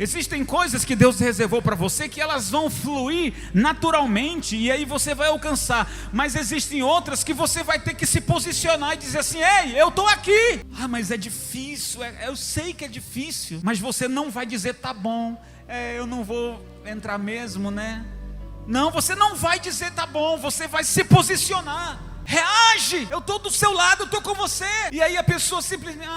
Existem coisas que Deus reservou para você que elas vão fluir naturalmente e aí você vai alcançar. Mas existem outras que você vai ter que se posicionar e dizer assim: ei, eu estou aqui. Ah, mas é difícil, eu sei que é difícil. Mas você não vai dizer: tá bom, eu não vou entrar mesmo, né? Não, você não vai dizer tá bom, você vai se posicionar. Reage, eu estou do seu lado, eu estou com você. E aí a pessoa simplesmente: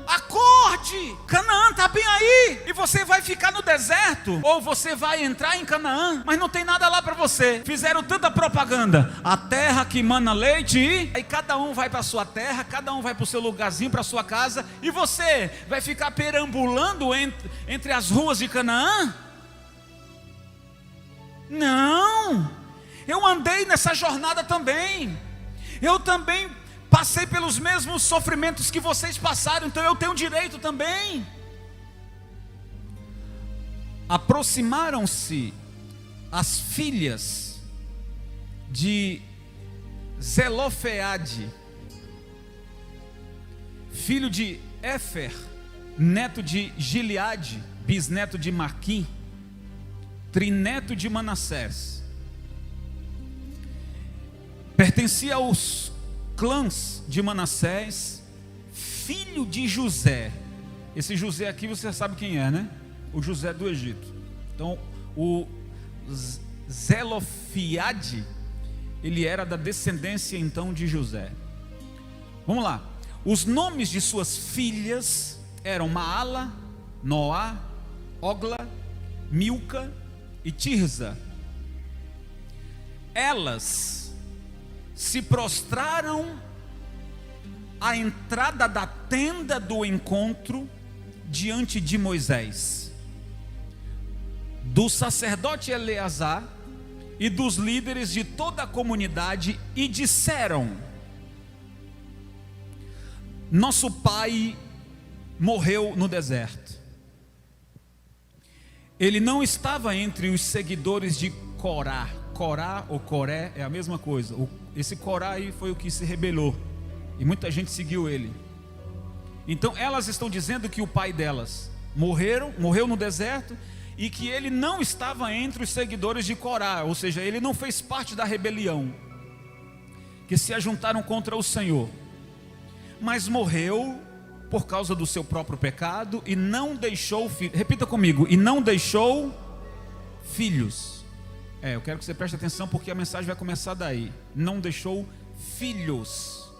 acorde, Canaã está bem aí. E você vai ficar no deserto, ou você vai entrar em Canaã, mas não tem nada lá para você. Fizeram tanta propaganda: a terra que mana leite, e aí cada um vai para a sua terra, cada um vai para o seu lugarzinho, para a sua casa. E você vai ficar perambulando entre as ruas de Canaã? Não, eu andei nessa jornada também. Eu também passei pelos mesmos sofrimentos que vocês passaram, então eu tenho direito também. Aproximaram-se as filhas de Zelofeade, filho de Éfer, neto de Gileade, bisneto de Maquim, trineto de Manassés. Pertencia aos clãs de Manassés, filho de José. Esse José aqui você sabe quem é, né? O José do Egito. Então o Zelofeade, ele era da descendência então de José. Vamos lá. Os nomes de suas filhas eram Maala, Noá, Ogla, Milca e Tirza. Elas se prostraram à entrada da tenda do encontro diante de Moisés, do sacerdote Eleazar e dos líderes de toda a comunidade, e disseram: nosso pai morreu no deserto. Ele não estava entre os seguidores de Corá. Corá ou Coré é a mesma coisa. Esse Corá aí foi o que se rebelou, e muita gente seguiu ele. Então elas estão dizendo que o pai delas morreu no deserto, e que ele não estava entre os seguidores de Corá, ou seja, ele não fez parte da rebelião, que se ajuntaram contra o Senhor, mas morreu por causa do seu próprio pecado, e não deixou filhos. Repita comigo: e não deixou filhos. Eu quero que você preste atenção, porque a mensagem vai começar daí. Não deixou filhos.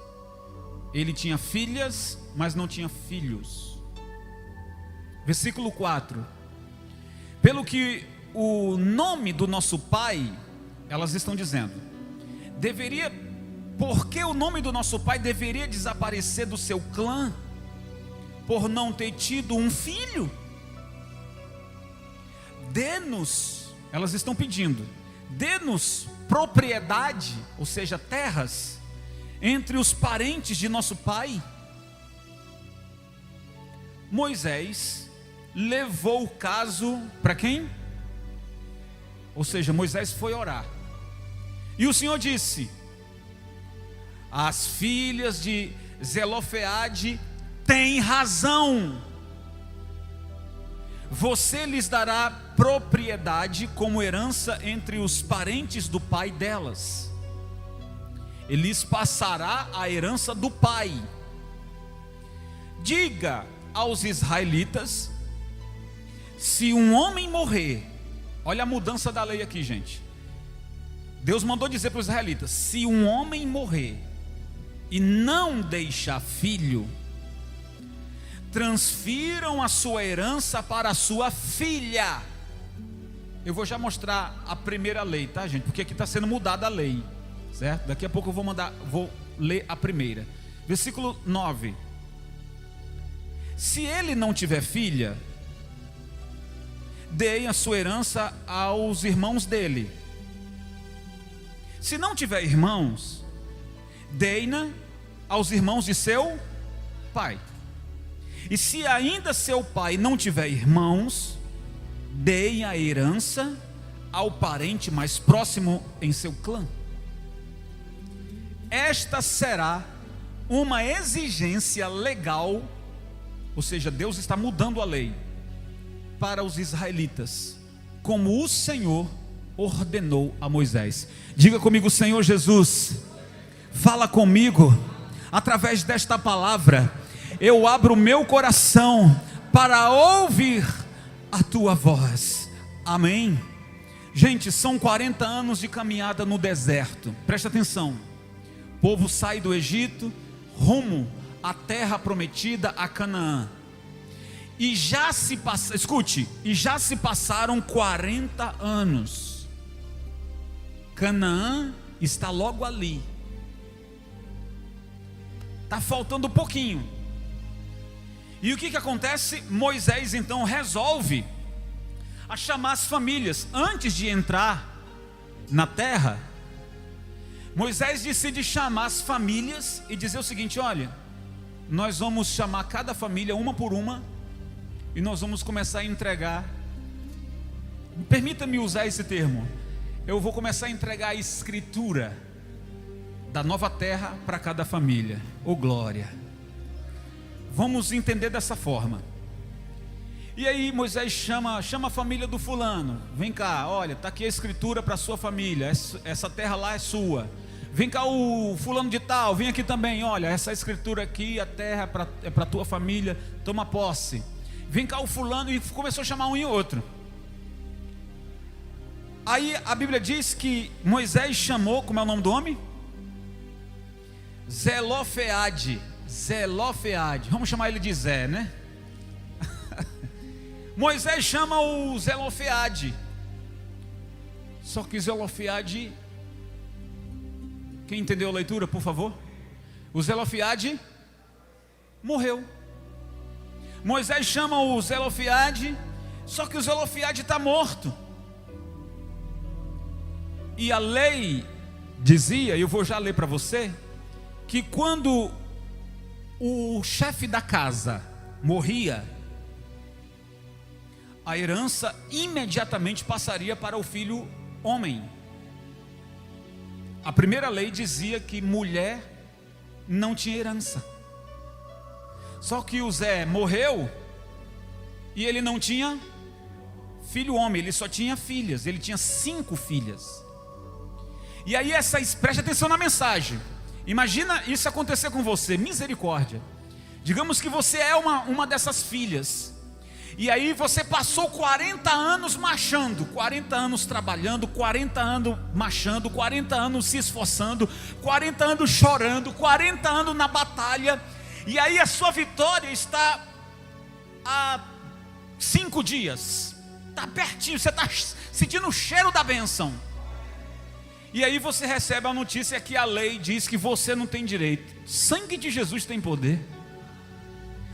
Ele tinha filhas, mas não tinha filhos. Versículo 4. Pelo que o nome do nosso pai, elas estão dizendo, porque o nome do nosso pai deveria desaparecer do seu clã, por não ter tido um filho? Dê-nos, elas estão pedindo, dê-nos propriedade, ou seja, terras, entre os parentes de nosso pai. Moisés levou o caso para quem? Ou seja, Moisés foi orar, e o Senhor disse: as filhas de Zelofeade têm razão. Você lhes dará propriedade como herança entre os parentes do pai delas. Ele lhes passará a herança do pai. Diga aos israelitas: se um homem morrer, olha a mudança da lei aqui, gente. Deus mandou dizer para os israelitas: se um homem morrer e não deixar filho, transfiram a sua herança para a sua filha. Eu vou já mostrar a primeira lei, tá, gente? Porque aqui está sendo mudada a lei, certo? Daqui a pouco eu vou ler a primeira. Versículo 9. Se ele não tiver filha, deem a sua herança aos irmãos dele. Se não tiver irmãos, deem-na aos irmãos de seu pai. E se ainda seu pai não tiver irmãos, deem a herança ao parente mais próximo em seu clã. Esta será uma exigência legal, ou seja, Deus está mudando a lei. para os israelitas, como o Senhor ordenou a Moisés. Diga comigo: Senhor Jesus, fala comigo através desta palavra. Eu abro o meu coração para ouvir a tua voz. Amém. Gente, são 40 anos de caminhada no deserto. Presta atenção. O povo sai do Egito rumo à terra prometida, a Canaã. E já se passaram 40 anos. Canaã está logo ali. Está faltando um pouquinho. E o que acontece? Moisés então resolve a chamar as famílias. Antes de entrar na terra, Moisés decide chamar as famílias e dizer o seguinte: olha, nós vamos chamar cada família uma por uma, e nós vamos começar a entregar, permita-me usar esse termo, eu vou começar a entregar a escritura da nova terra para cada família. Oh glória! Vamos entender dessa forma. E aí Moisés chama a família do fulano. Vem cá, olha, está aqui a escritura para a sua família. Essa terra lá é sua. Vem cá o fulano de tal, vem aqui também. Olha, essa escritura aqui, a terra é para a tua família, toma posse. Vem cá o fulano, e começou a chamar um e outro. Aí a Bíblia diz que Moisés chamou, como é o nome do homem? Zelofeade. Vamos chamar ele de Zé, né? Moisés chama o Zelofeade. Só que Zelofeade, quem entendeu a leitura, por favor? O Zelofeade morreu. Moisés chama o Zelofeade, só que o Zelofeade está morto. E a lei dizia, e eu vou já ler para você, que quando o chefe da casa morria, a herança imediatamente passaria para o filho homem. A primeira lei dizia que mulher não tinha herança. Só que o Zé morreu e ele não tinha filho homem, ele só tinha filhas. Ele tinha 5 filhas. E aí preste atenção na mensagem. Imagina isso acontecer com você, misericórdia. Digamos que você é uma dessas filhas. E aí você passou 40 anos machando, 40 anos trabalhando, 40 anos machando, 40 anos se esforçando, 40 anos chorando, 40 anos na batalha. E aí a sua vitória está há 5 dias. Está pertinho, você está sentindo o cheiro da bênção. E aí você recebe a notícia que a lei diz que você não tem direito. Sangue de Jesus tem poder.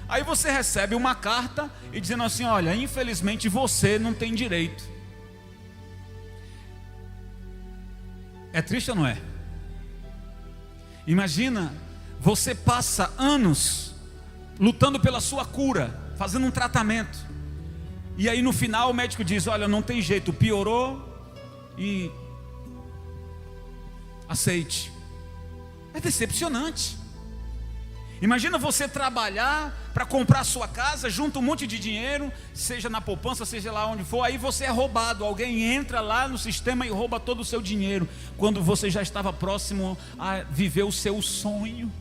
Aí você recebe uma carta e dizendo assim: olha, infelizmente você não tem direito. É triste ou não é? Imagina, você passa anos lutando pela sua cura, fazendo um tratamento, e aí no final o médico diz: olha, não tem jeito, piorou e aceite. É decepcionante. Imagina você trabalhar para comprar a sua casa, junta um monte de dinheiro, seja na poupança, seja lá onde for, aí você é roubado, alguém entra lá no sistema e rouba todo o seu dinheiro, quando você já estava próximo a viver o seu sonho.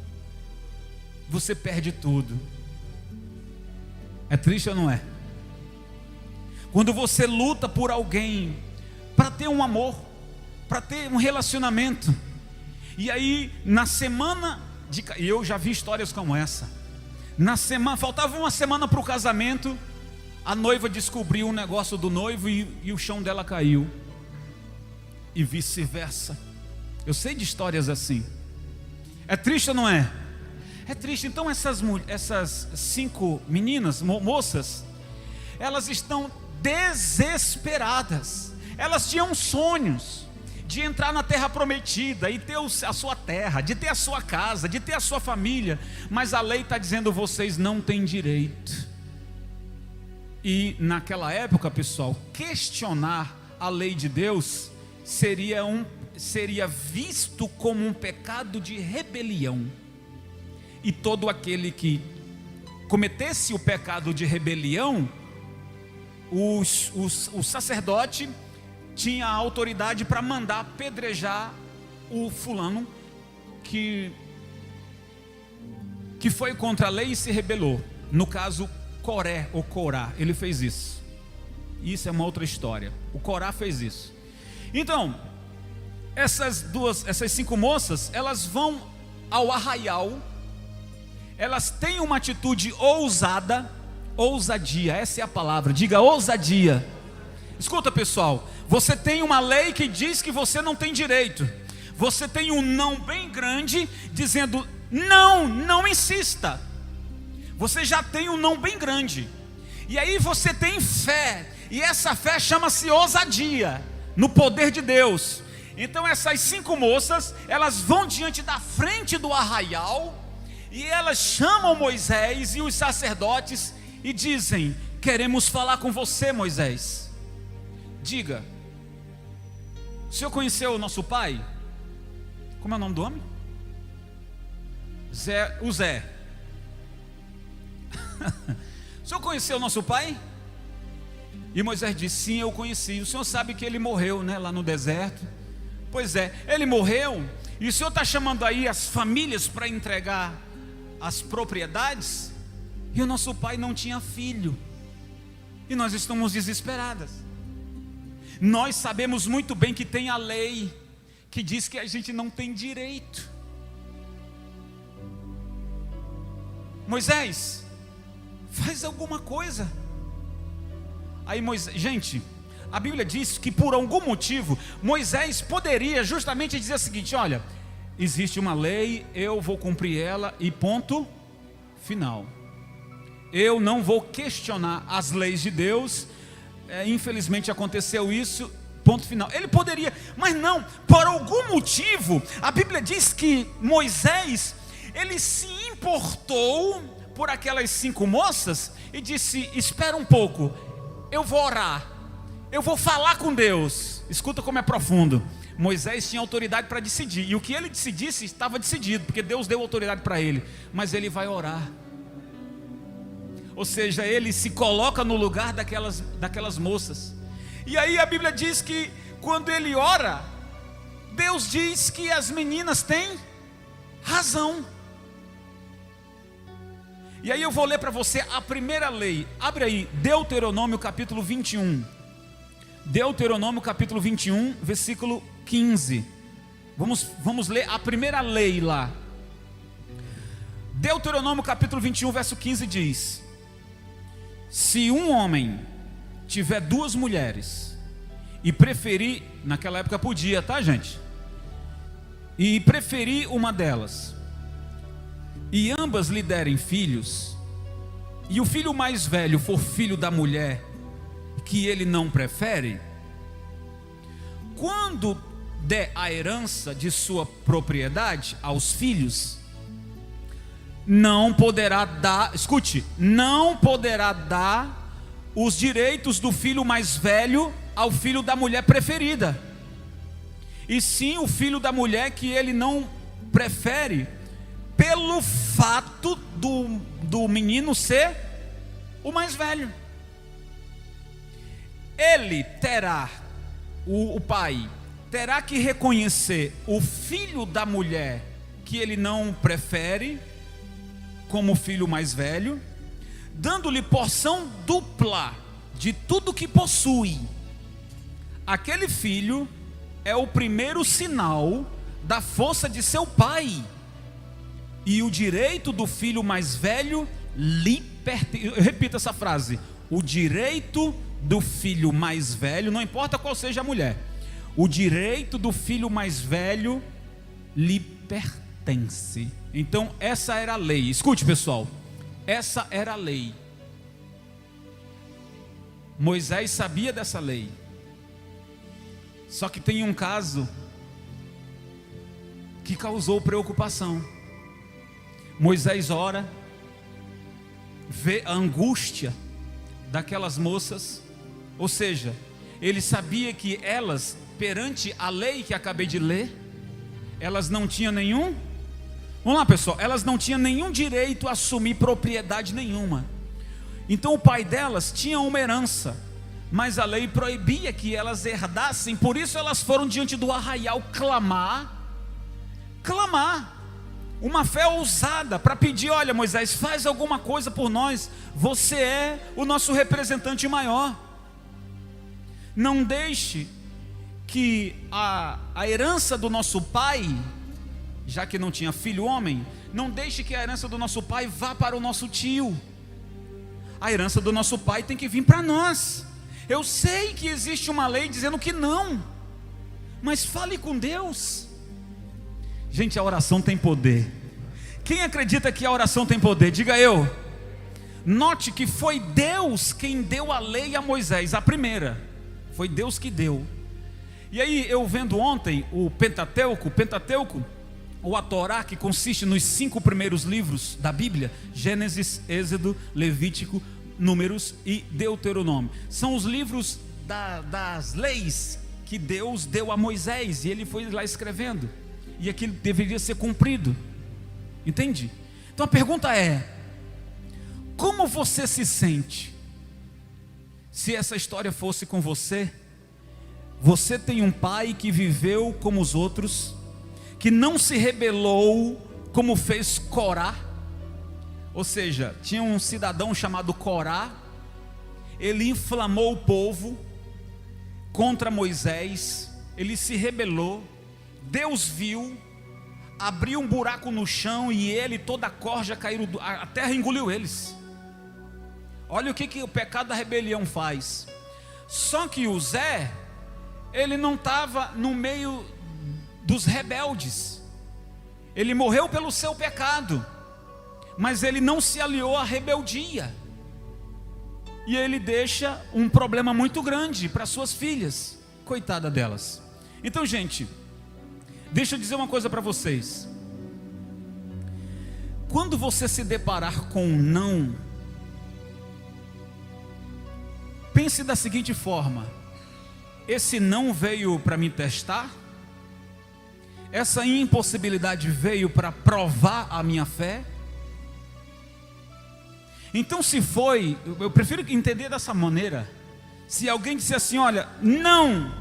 Você perde tudo. É triste ou não é? Quando você luta por alguém, para ter um amor, para ter um relacionamento, e aí na semana e eu já vi histórias como essa. Faltava uma semana para o casamento, a noiva descobriu um negócio do noivo e o chão dela caiu, e vice-versa. Eu sei de histórias assim. É triste ou não é? É triste. Então essas 5 meninas, moças, elas estão desesperadas. Elas tinham sonhos de entrar na terra prometida e ter a sua terra, de ter a sua casa, de ter a sua família, mas a lei está dizendo: vocês não têm direito. E naquela época, pessoal, questionar a lei de Deus seria visto como um pecado de rebelião, e todo aquele que cometesse o pecado de rebelião o sacerdote tinha a autoridade para mandar apedrejar o fulano que foi contra a lei e se rebelou. No caso, Coré ou Corá, ele fez isso. Isso é uma outra história. O Corá fez isso. Então, essas 5 moças, elas vão ao arraial. Elas têm uma atitude ousadia, essa é a palavra, diga ousadia. Escuta, pessoal, você tem uma lei que diz que você não tem direito. Você tem um não bem grande, dizendo, não insista. Você já tem um não bem grande. E aí você tem fé, e essa fé chama-se ousadia, no poder de Deus. Então essas 5 moças, elas vão diante da frente do arraial, e elas chamam Moisés e os sacerdotes, e dizem, queremos falar com você, Moisés. Diga, o senhor conheceu o nosso pai? Como é o nome do homem? Zé. O senhor conheceu o nosso pai? E Moisés disse, sim, eu conheci. O senhor sabe que ele morreu, né, lá no deserto? Pois é, ele morreu. E o senhor está chamando aí as famílias para entregar as propriedades? E o nosso pai não tinha filho. E nós estamos desesperadas. Nós sabemos muito bem que tem a lei que diz que a gente não tem direito. Moisés, faz alguma coisa. Aí Moisés, gente, a Bíblia diz que por algum motivo Moisés poderia justamente dizer o seguinte, olha, existe uma lei, eu vou cumprir ela e ponto final. Eu não vou questionar as leis de Deus. Infelizmente aconteceu isso, ponto final. Ele poderia, mas não, por algum motivo a Bíblia diz que Moisés, ele se importou por aquelas 5 moças e disse, espera um pouco, eu vou orar, eu vou falar com Deus. Escuta como é profundo. Moisés tinha autoridade para decidir, e o que ele decidisse estava decidido, porque Deus deu autoridade para ele, mas ele vai orar. Ou seja, ele se coloca no lugar daquelas moças. E aí a Bíblia diz que quando ele ora, Deus diz que as meninas têm razão. E aí eu vou ler para você a primeira lei. Abre aí, Deuteronômio capítulo 21. Deuteronômio capítulo 21, versículo 15. Vamos ler a primeira lei lá. Deuteronômio capítulo 21, verso 15 diz: se um homem tiver 2 mulheres e preferir, naquela época podia, tá, gente? E preferir uma delas, e ambas lhe derem filhos, e o filho mais velho for filho da mulher que ele não prefere, quando der a herança de sua propriedade aos filhos, não poderá dar, escute, não poderá dar os direitos do filho mais velho ao filho da mulher preferida, e sim o filho da mulher que ele não prefere, pelo fato do menino ser o mais velho. Ele terá, o pai terá que reconhecer o filho da mulher que ele não prefere como filho mais velho, dando-lhe porção dupla de tudo que possui. Aquele filho é o primeiro sinal da força de seu pai, e o direito do filho mais velho lhe pertence. Eu repito essa frase: o direito do filho mais velho, não importa qual seja a mulher, o direito do filho mais velho lhe pertence. Então essa era a lei. Escute, pessoal, essa era a lei. Moisés sabia dessa lei. Só que tem um caso que causou preocupação. Moisés ora, vê a angústia daquelas moças, ou seja, ele sabia que elas, perante a lei que acabei de ler, elas não tinham nenhum, vamos lá, pessoal, elas não tinham nenhum direito a assumir propriedade nenhuma. Então o pai delas tinha uma herança, mas a lei proibia que elas herdassem, por isso elas foram diante do arraial clamar, uma fé ousada para pedir: olha, Moisés, faz alguma coisa por nós, você é o nosso representante maior. Não deixe que a herança do nosso pai, já que não tinha filho homem, não deixe que a herança do nosso pai vá para o nosso tio. A herança do nosso pai tem que vir para nós. Eu sei que existe uma lei dizendo que não, mas fale com Deus. Gente, a oração tem poder. Quem acredita que a oração tem poder? Diga eu. Note que foi Deus quem deu a lei a Moisés, a primeira. Foi Deus que deu. E aí eu vendo ontem o Pentateuco, ou a Torá, que consiste nos 5 primeiros livros da Bíblia: Gênesis, Êxodo, Levítico, Números e Deuteronômio. São os livros das leis que Deus deu a Moisés, e ele foi lá escrevendo, e aquilo deveria ser cumprido. Entende? Então a pergunta é: como você se sente se essa história fosse com você? Você tem um pai que viveu como os outros, que não se rebelou como fez Corá. Ou seja, tinha um cidadão chamado Corá. Ele inflamou o povo contra Moisés, ele se rebelou. Deus viu, abriu um buraco no chão e ele e toda a corja caíram, a terra engoliu eles. Olha o que o pecado da rebelião faz. Só que o Zé, ele não estava no meio dos rebeldes. Ele morreu pelo seu pecado, mas ele não se aliou à rebeldia. E ele deixa um problema muito grande para suas filhas, coitada delas. Então, gente, deixa eu dizer uma coisa para vocês. Quando você se deparar com um não, pense da seguinte forma: esse não veio para me testar? Essa impossibilidade veio para provar a minha fé? Então, se foi, eu prefiro entender dessa maneira. Se alguém disser assim: olha, não,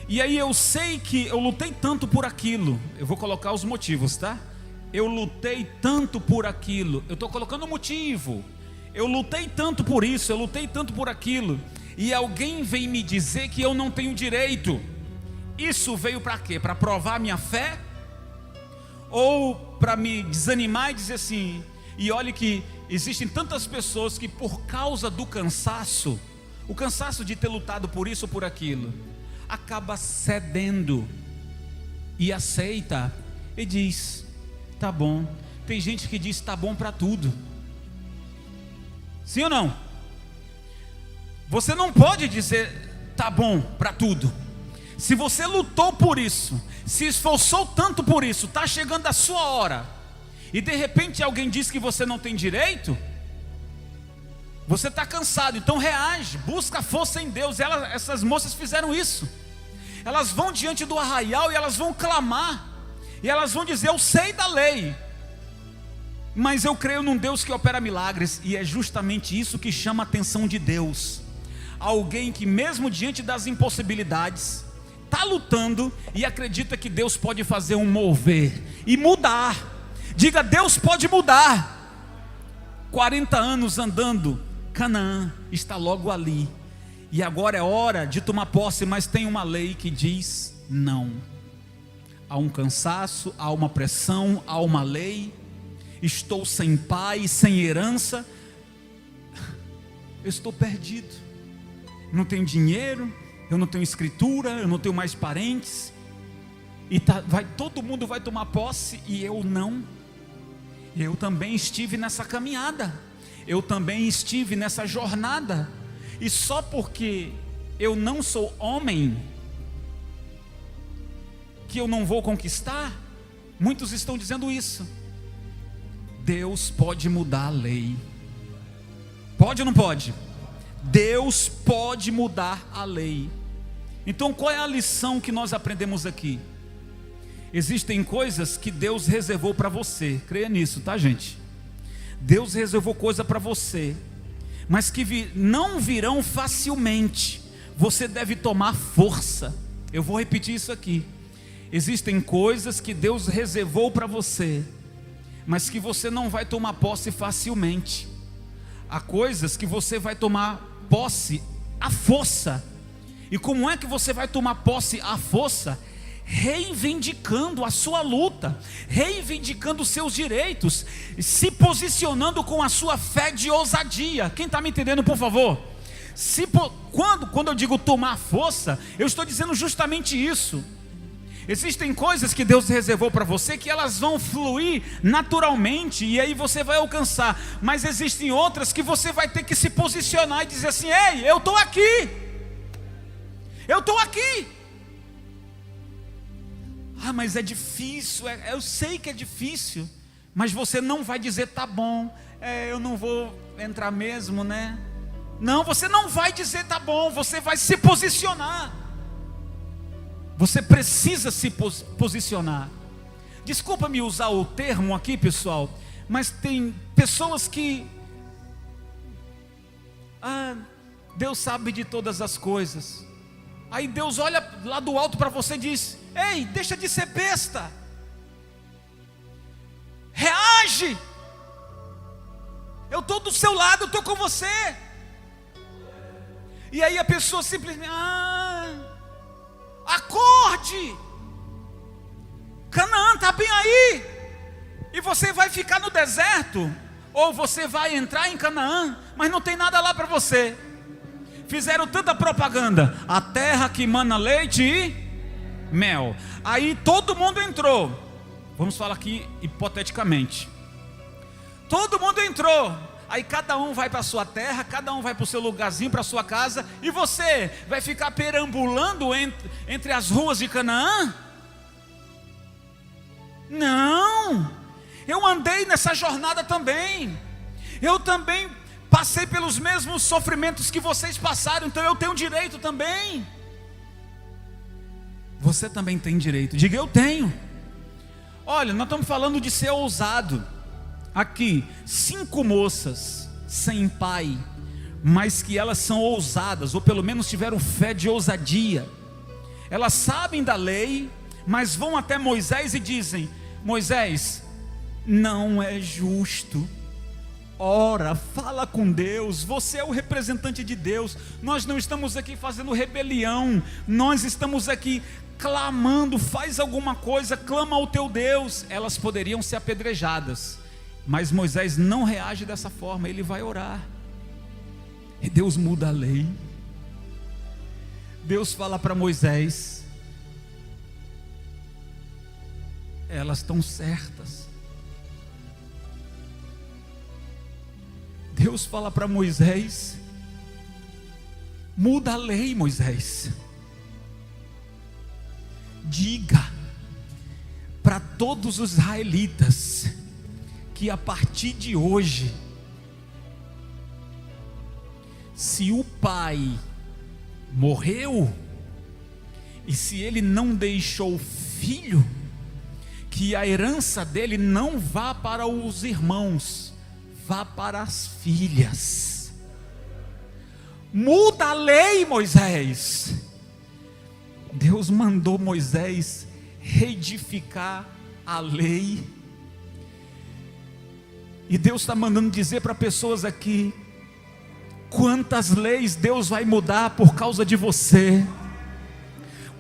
e aí eu sei que eu lutei tanto por aquilo, eu vou colocar os motivos, tá? Eu lutei tanto por aquilo, eu estou colocando o motivo. Eu lutei tanto por isso, eu lutei tanto por aquilo, e alguém vem me dizer que eu não tenho direito. Isso veio para quê? Para provar a minha fé? Ou para me desanimar e dizer assim: e olhe que existem tantas pessoas que por causa do cansaço, o cansaço de ter lutado por isso ou por aquilo, acaba cedendo e aceita e diz: tá bom. Tem gente que diz tá bom para tudo. Sim ou não? Você não pode dizer tá bom para tudo. Se você lutou por isso, se esforçou tanto por isso, está chegando a sua hora, e de repente alguém diz que você não tem direito, você está cansado. Então reage, busca força em Deus. Essas moças fizeram isso. Elas vão diante do arraial e elas vão clamar, e elas vão dizer: eu sei da lei, mas eu creio num Deus que opera milagres. E é justamente isso que chama a atenção de Deus. Alguém que mesmo diante das impossibilidades está lutando e acredita que Deus pode fazer um mover e mudar. Diga: Deus pode mudar. 40 anos andando, Canaã está logo ali, e agora é hora de tomar posse, mas tem uma lei que diz não. Há um cansaço, há uma pressão, há uma lei. Estou sem pai, sem herança, eu estou perdido, não tenho dinheiro, eu não tenho escritura, eu não tenho mais parentes, e todo mundo vai tomar posse e eu não. Eu também estive nessa caminhada, eu também estive nessa jornada, e só porque eu não sou homem, que eu não vou conquistar? Muitos estão dizendo isso. Deus pode mudar a lei. Pode ou não pode? Deus pode mudar a lei. Então qual é a lição que nós aprendemos aqui? Existem coisas que Deus reservou para você. Creia nisso, tá, gente? Deus reservou coisa para você, mas que não virão facilmente. Você deve tomar força. Eu vou repetir isso aqui. Existem coisas que Deus reservou para você, mas que você não vai tomar posse facilmente. Há coisas que você vai tomar posse à força. E como é que você vai tomar posse à força? Reivindicando a sua luta, reivindicando os seus direitos, se posicionando com a sua fé de ousadia. Quem está me entendendo, por favor? Quando eu digo tomar força, eu estou dizendo justamente isso. Existem coisas que Deus reservou para você que elas vão fluir naturalmente, e aí você vai alcançar. Mas existem outras que você vai ter que se posicionar e dizer assim: ei, eu estou aqui, eu estou aqui. Ah, mas é difícil, eu sei que é difícil, mas você não vai dizer: tá bom, eu não vou entrar mesmo, né? Não, você não vai dizer tá bom, você vai se posicionar. Você precisa se posicionar. Desculpa-me usar o termo aqui, pessoal, mas tem pessoas que Deus sabe de todas as coisas. Aí Deus olha lá do alto para você e diz: ei, deixa de ser besta, reage, eu estou do seu lado, eu estou com você. E aí a pessoa simplesmente: acorde, Canaã está bem aí. E você vai ficar no deserto, ou você vai entrar em Canaã, mas não tem nada lá para você. Fizeram tanta propaganda: a terra que mana leite e mel. Aí todo mundo entrou. Vamos falar aqui hipoteticamente. Todo mundo entrou. Aí cada um vai para a sua terra, cada um vai para o seu lugarzinho, para a sua casa. E você vai ficar perambulando entre as ruas de Canaã? Não. Eu andei nessa jornada também. Eu também passei pelos mesmos sofrimentos que vocês passaram. Então eu tenho direito também. Você também tem direito. Diga: eu tenho. Olha, nós estamos falando de ser ousado. Aqui, 5 moças sem pai, mas que elas são ousadas, ou pelo menos tiveram fé de ousadia. Elas sabem da lei, mas vão até Moisés e dizem: Moisés, não é justo. Ora, fala com Deus, você é o representante de Deus. Nós não estamos aqui fazendo rebelião, nós estamos aqui clamando. Faz alguma coisa, clama ao teu Deus. Elas poderiam ser apedrejadas, mas Moisés não reage dessa forma, ele vai orar. E Deus muda a lei. Deus fala para Moisés: elas estão certas. Deus fala para Moisés: muda a lei, Moisés. Diga para todos os israelitas que a partir de hoje, se o pai morreu e se ele não deixou filho, que a herança dele não vá para os irmãos, vá para as filhas. Muda a lei, Moisés. Deus mandou Moisés reedificar a lei. E Deus está mandando dizer para pessoas aqui: quantas leis Deus vai mudar por causa de você.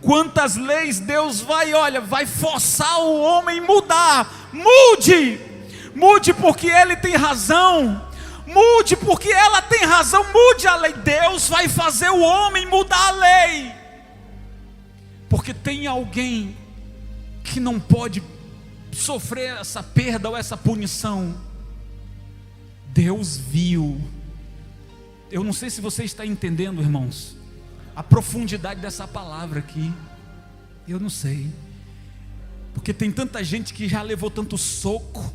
Quantas leis Deus vai forçar o homem a mudar. Mude porque ele tem razão. Mude porque ela tem razão. Mude a lei. Deus vai fazer o homem mudar a lei. Porque tem alguém que não pode sofrer essa perda ou essa punição. Deus viu. Eu não sei se você está entendendo, irmãos, a profundidade dessa palavra aqui. Eu não sei, porque tem tanta gente que já levou tanto soco,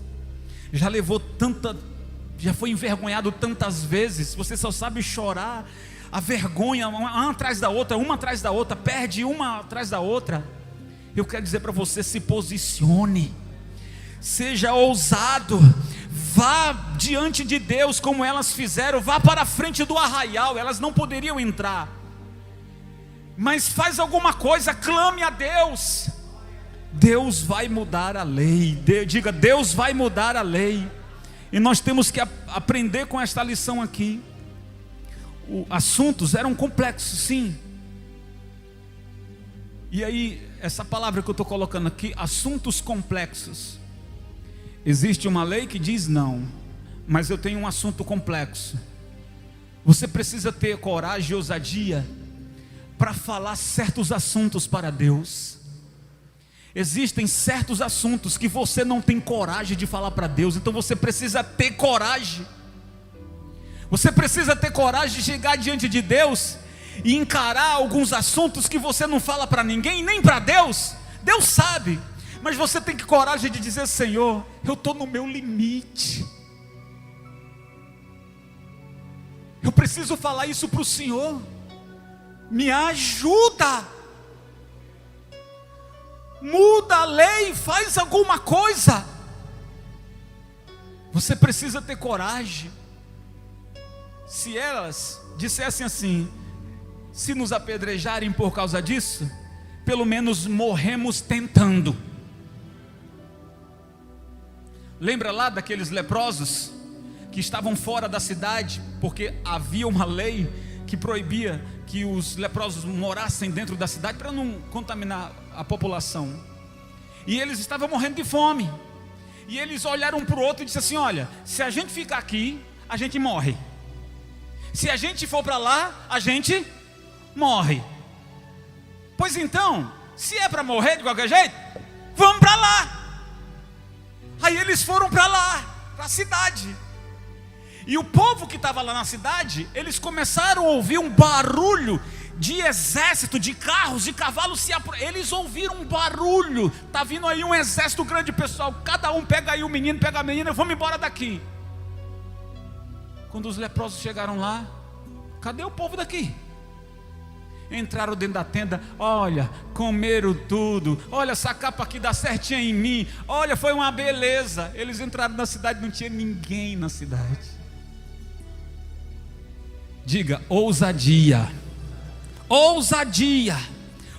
já foi envergonhado tantas vezes. Você só sabe chorar, a vergonha, uma atrás da outra, perde uma atrás da outra. Eu quero dizer para você: se posicione, seja ousado, vá diante de Deus como elas fizeram, vá para a frente do arraial, elas não poderiam entrar, mas faz alguma coisa, clame a Deus. Deus vai mudar a lei. Diga, Deus vai mudar a lei. E nós temos que aprender com esta lição aqui. Assuntos eram complexos, sim. E aí, essa palavra que eu estou colocando aqui, assuntos complexos. Existe uma lei que diz não, mas eu tenho um assunto complexo. Você precisa ter coragem e ousadia para falar certos assuntos para Deus. Existem certos assuntos que você não tem coragem de falar para Deus, então você precisa ter coragem. Você precisa ter coragem de chegar diante de Deus e encarar alguns assuntos que você não fala para ninguém, nem para Deus. Deus sabe, mas você tem que ter coragem de dizer: Senhor, eu estou no meu limite, eu preciso falar isso para o Senhor, me ajuda, muda a lei, faz alguma coisa. Você precisa ter coragem. Se elas dissessem assim: se nos apedrejarem por causa disso, pelo menos morremos tentando. Lembra lá daqueles leprosos que estavam fora da cidade, porque havia uma lei que proibia que os leprosos morassem dentro da cidade para não contaminar a população. E eles estavam morrendo de fome. E eles olharam um para o outro e disseram assim: olha, se a gente ficar aqui, a gente morre. Se a gente for para lá, a gente morre. Pois então, se é para morrer de qualquer jeito, vamos para lá. Aí eles foram para lá, para a cidade. E o povo que estava lá na cidade, eles começaram a ouvir um barulho de exército, de carros, de cavalos. Eles ouviram um barulho: está vindo aí um exército grande, pessoal, cada um pega aí o menino, pega a menina, vamos embora daqui. Quando os leprosos chegaram lá, cadê o povo daqui? Entraram dentro da tenda, olha, comeram tudo, olha, essa capa aqui dá certinho em mim, olha, foi uma beleza. Eles entraram na cidade, não tinha ninguém na cidade. Diga, ousadia. Ousadia.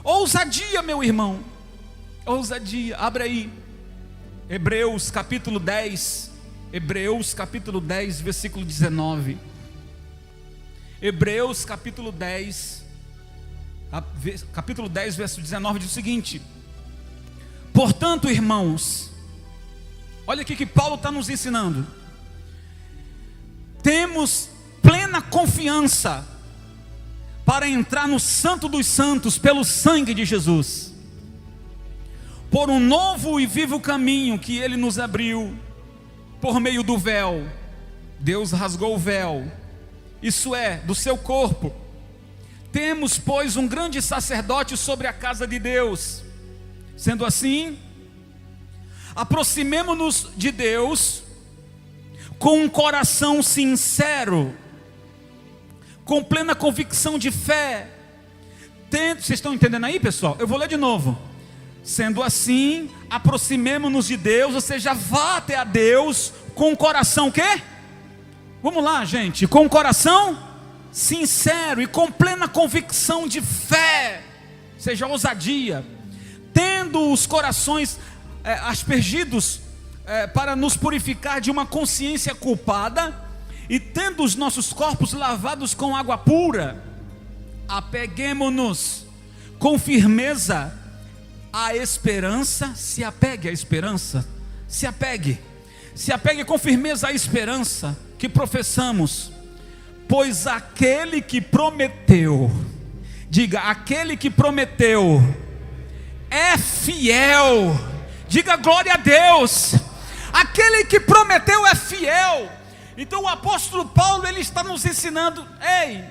Ousadia, meu irmão. Ousadia. Abre aí Hebreus capítulo 10. Hebreus capítulo 10, versículo 19. Hebreus capítulo 10, verso 19 diz o seguinte: portanto, irmãos, olha aqui que Paulo está nos ensinando. Temos plena confiança para entrar no Santo dos Santos pelo sangue de Jesus, por um novo e vivo caminho que Ele nos abriu, por meio do véu. Deus rasgou o véu, isso é, do seu corpo. Temos, pois, um grande sacerdote sobre a casa de Deus. Sendo assim, aproximemo-nos de Deus com um coração sincero, com plena convicção de fé. Vocês estão entendendo aí, pessoal? Eu vou ler de novo. Sendo assim, aproximemo-nos de Deus, ou seja, vá até a Deus com um coração quê? Vamos lá, gente, com um coração sincero e com plena convicção de fé, seja ousadia, tendo os corações aspergidos para nos purificar de uma consciência culpada, e tendo os nossos corpos lavados com água pura, apeguemo-nos com firmeza à esperança. Se apegue à esperança, se apegue com firmeza à esperança que professamos, pois aquele que prometeu, diga, aquele que prometeu é fiel. Diga glória a Deus. Aquele que prometeu é fiel. Então o apóstolo Paulo, ele está nos ensinando: ei,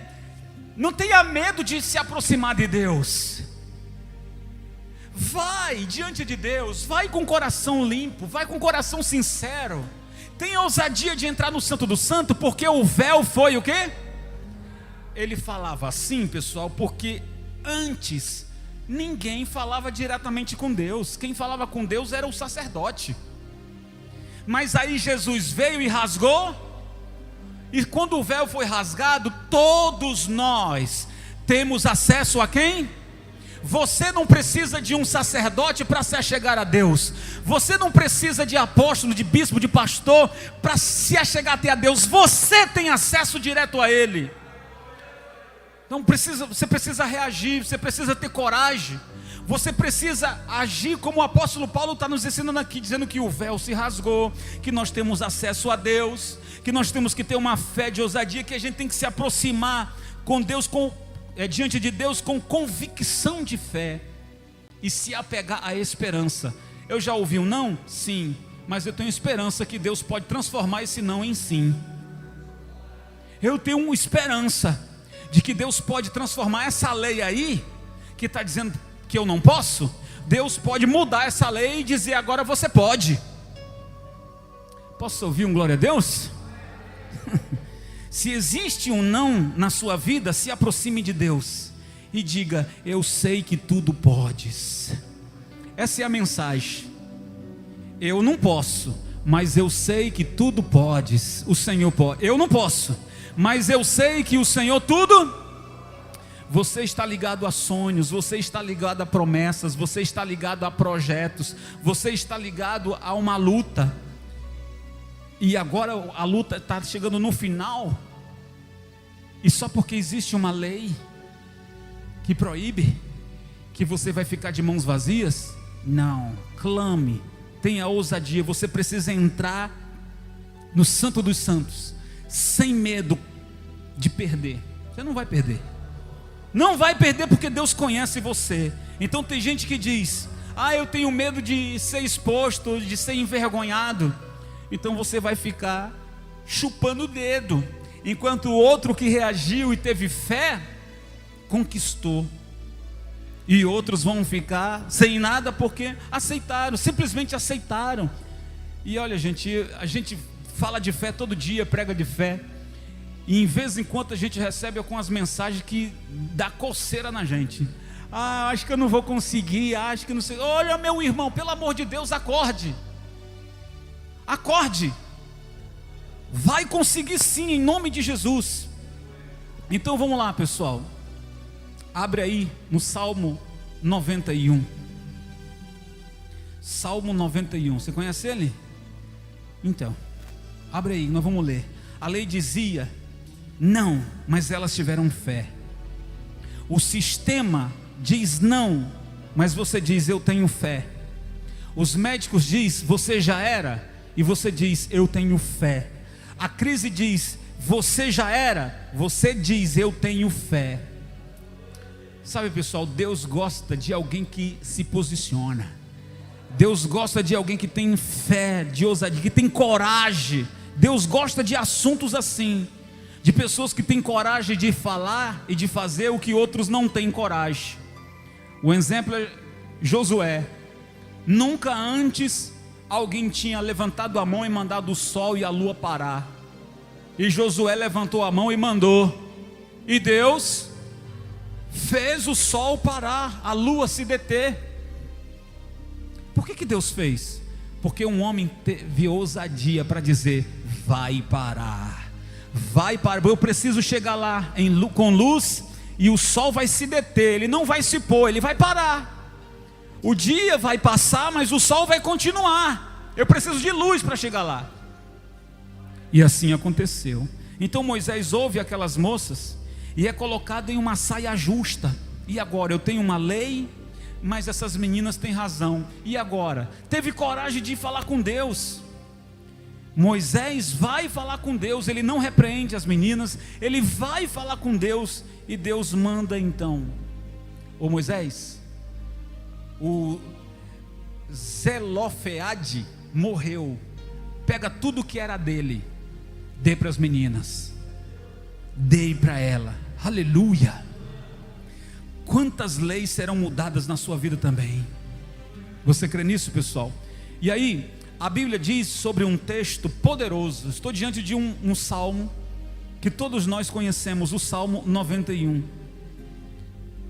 não tenha medo de se aproximar de Deus. Vai diante de Deus, vai com o coração limpo, vai com o coração sincero. Tenha ousadia de entrar no Santo do Santo, porque o véu foi o quê? Ele falava assim, pessoal, porque antes ninguém falava diretamente com Deus. Quem falava com Deus era o sacerdote. Mas aí Jesus veio e rasgou. E quando o véu foi rasgado, todos nós temos acesso a quem? Você não precisa de um sacerdote para se achegar a Deus. Você não precisa de apóstolo, de bispo, de pastor para se achegar até a Deus. Você tem acesso direto a Ele. Então você precisa reagir, você precisa ter coragem. Você precisa agir como o apóstolo Paulo está nos ensinando aqui, dizendo que o véu se rasgou, que nós temos acesso a Deus, que nós temos que ter uma fé de ousadia, que a gente tem que se aproximar com Deus, diante de Deus com convicção de fé e se apegar à esperança. Eu já ouvi um não? Sim, mas eu tenho esperança que Deus pode transformar esse não em sim. Eu tenho uma esperança de que Deus pode transformar essa lei aí, que está dizendo que eu não posso. Deus pode mudar essa lei e dizer agora você pode. Posso ouvir um glória a Deus? Se existe um não na sua vida, se aproxime de Deus e diga: eu sei que tudo podes. Essa é a mensagem. Eu não posso, mas eu sei que tudo podes. O Senhor pode. Eu não posso, mas eu sei que o Senhor tudo. Você está ligado a sonhos, você está ligado a promessas, você está ligado a projetos, você está ligado a uma luta. E agora a luta está chegando no final. E só porque existe uma lei que proíbe, que você vai ficar de mãos vazias? Não, clame, tenha ousadia. Você precisa entrar no Santo dos Santos, sem medo de perder. Você não vai perder. Não vai perder porque Deus conhece você. Então tem gente que diz: eu tenho medo de ser exposto, de ser envergonhado. Então você vai ficar chupando o dedo, enquanto o outro que reagiu e teve fé, conquistou. E outros vão ficar sem nada porque aceitaram, simplesmente aceitaram. E olha gente, a gente fala de fé todo dia, prega de fé, e em vez em quando a gente recebe algumas mensagens que dá coceira na gente. Acho que eu não vou conseguir, acho que não sei. Olha meu irmão, pelo amor de Deus, acorde. Acorde. Vai conseguir sim, em nome de Jesus. Então vamos lá, pessoal. Abre aí no Salmo 91. Salmo 91. Você conhece ele? Então, abre aí, nós vamos ler. A lei dizia não, mas elas tiveram fé. O sistema diz não, mas você diz eu tenho fé. Os médicos diz você já era, e você diz eu tenho fé. A crise diz você já era, você diz eu tenho fé. Sabe pessoal, Deus gosta de alguém que se posiciona. Deus gosta de alguém que tem fé, de ousadia, que tem coragem. Deus gosta de assuntos assim, de pessoas que têm coragem de falar e de fazer o que outros não têm coragem. O exemplo é Josué. Nunca antes alguém tinha levantado a mão e mandado o sol e a lua parar. E Josué levantou a mão e mandou. E Deus fez o sol parar, a lua se deter. Por que Deus fez? Porque um homem teve ousadia para dizer: vai parar, vai parar. Eu preciso chegar lá com luz e o sol vai se deter. Ele não vai se pôr, ele vai parar. O dia vai passar, mas o sol vai continuar. Eu preciso de luz para chegar lá. E assim aconteceu. Então Moisés ouve aquelas moças e é colocado em uma saia justa. E agora? Eu tenho uma lei, mas essas meninas têm razão. E agora? Teve coragem de falar com Deus. Moisés vai falar com Deus. Ele não repreende as meninas, ele vai falar com Deus. E Deus manda então: ô Moisés, o Zelofeade morreu. Pega tudo que era dele, dê para as meninas, dê para ela. Aleluia. Quantas leis serão mudadas na sua vida também? Você crê nisso, pessoal? E aí a Bíblia diz sobre um texto poderoso. Estou diante de um salmo que todos nós conhecemos, o Salmo 91.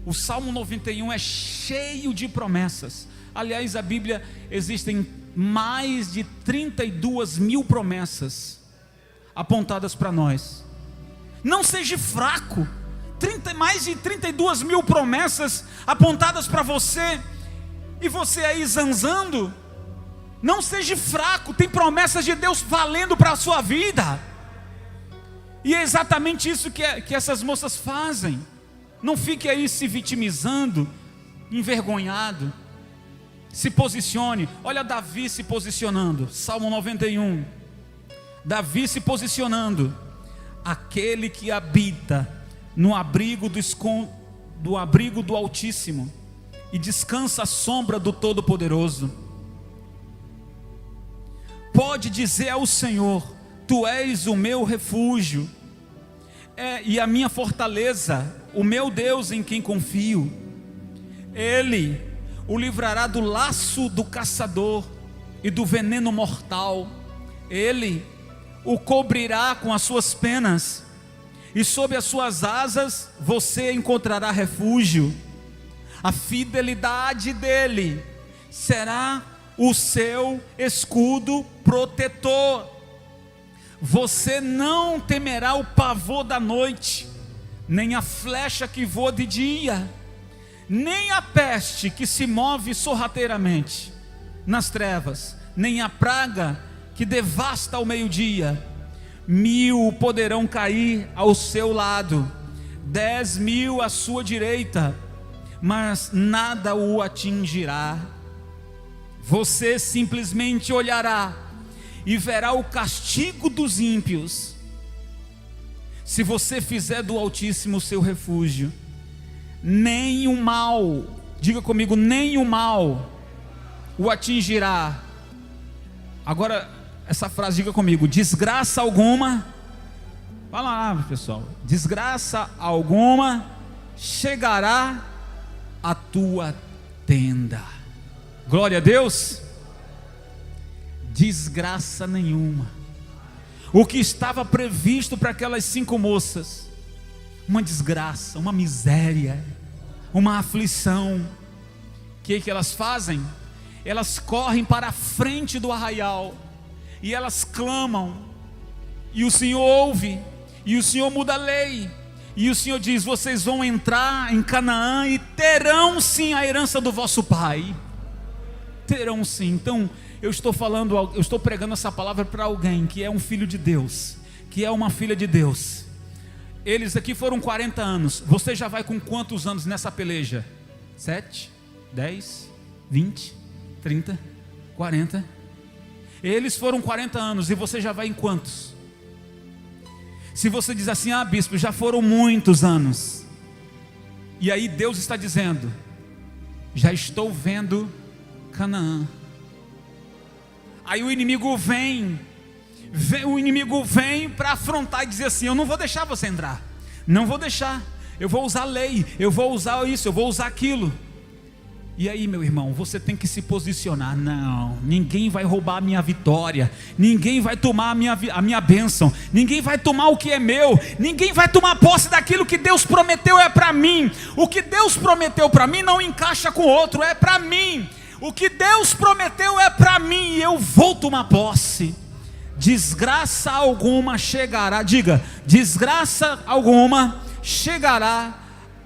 O Salmo 91 é cheio de promessas. Aliás, a Bíblia existem mais de 32 mil promessas apontadas para nós. Não seja fraco. Mais de 32 mil promessas apontadas para você, e você aí zanzando. Não seja fraco, tem promessas de Deus valendo para a sua vida. E é exatamente isso que essas moças fazem. Não fique aí se vitimizando, envergonhado. Se posicione. Olha Davi se posicionando. Salmo 91. Davi se posicionando. Aquele que habita no abrigo do abrigo do Altíssimo e descansa à sombra do Todo-Poderoso, pode dizer ao Senhor: Tu és o meu refúgio, e a minha fortaleza, o meu Deus em quem confio. Ele o livrará do laço do caçador e do veneno mortal. Ele o cobrirá com as suas penas, e sob as suas asas você encontrará refúgio. A fidelidade dele será o seu escudo protetor. Você não temerá o pavor da noite, nem a flecha que voa de dia, nem a peste que se move sorrateiramente nas trevas, nem a praga que devasta ao meio-dia. 1000 poderão cair ao seu lado, 10.000 à sua direita, mas nada o atingirá. Você simplesmente olhará e verá o castigo dos ímpios. Se você fizer do Altíssimo seu refúgio, nem o mal, diga comigo, nem o mal o atingirá. Agora, essa frase, diga comigo: desgraça alguma, fala lá pessoal, desgraça alguma chegará à tua tenda. Glória a Deus. Desgraça nenhuma. O que estava previsto para aquelas 5 moças, uma desgraça, uma miséria, uma aflição. O que elas fazem? Elas correm para a frente do arraial e elas clamam, e o Senhor ouve, e o Senhor muda a lei, e o Senhor diz: vocês vão entrar em Canaã e terão sim a herança do vosso pai. Terão sim. Então eu estou pregando essa palavra para alguém que é um filho de Deus, que é uma filha de Deus. Eles aqui foram 40 anos. Você já vai com quantos anos nessa peleja? 7, 10, 20, 30, 40. Eles foram 40 anos, e você já vai em quantos? Se você diz assim: ah bispo, já foram muitos anos, e aí Deus está dizendo: já estou vendo Canaã. Aí o inimigo vem para afrontar e dizer assim: eu não vou deixar você entrar, não vou deixar, eu vou usar a lei, eu vou usar isso, eu vou usar aquilo. E aí, meu irmão, você tem que se posicionar. Não, ninguém vai roubar a minha vitória, ninguém vai tomar a minha bênção, ninguém vai tomar o que é meu, ninguém vai tomar posse daquilo que Deus prometeu é para mim. O que Deus prometeu para mim não encaixa com outro, é para mim. O que Deus prometeu é para mim, e eu vou tomar posse. Desgraça alguma chegará, diga, desgraça alguma chegará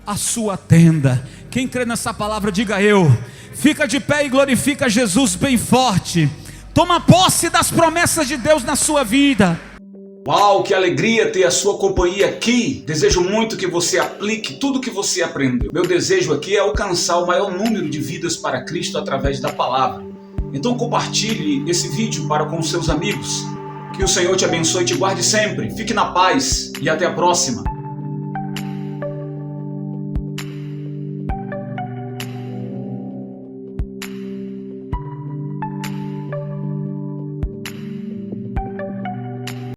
à sua tenda. Quem crê nessa palavra, diga eu. Fica de pé e glorifica Jesus bem forte. Toma posse das promessas de Deus na sua vida. Uau, que alegria ter a sua companhia aqui. Desejo muito que você aplique tudo que você aprendeu. Meu desejo aqui é alcançar o maior número de vidas para Cristo através da palavra. Então compartilhe esse vídeo para com seus amigos. Que o Senhor te abençoe e te guarde sempre. Fique na paz e até a próxima.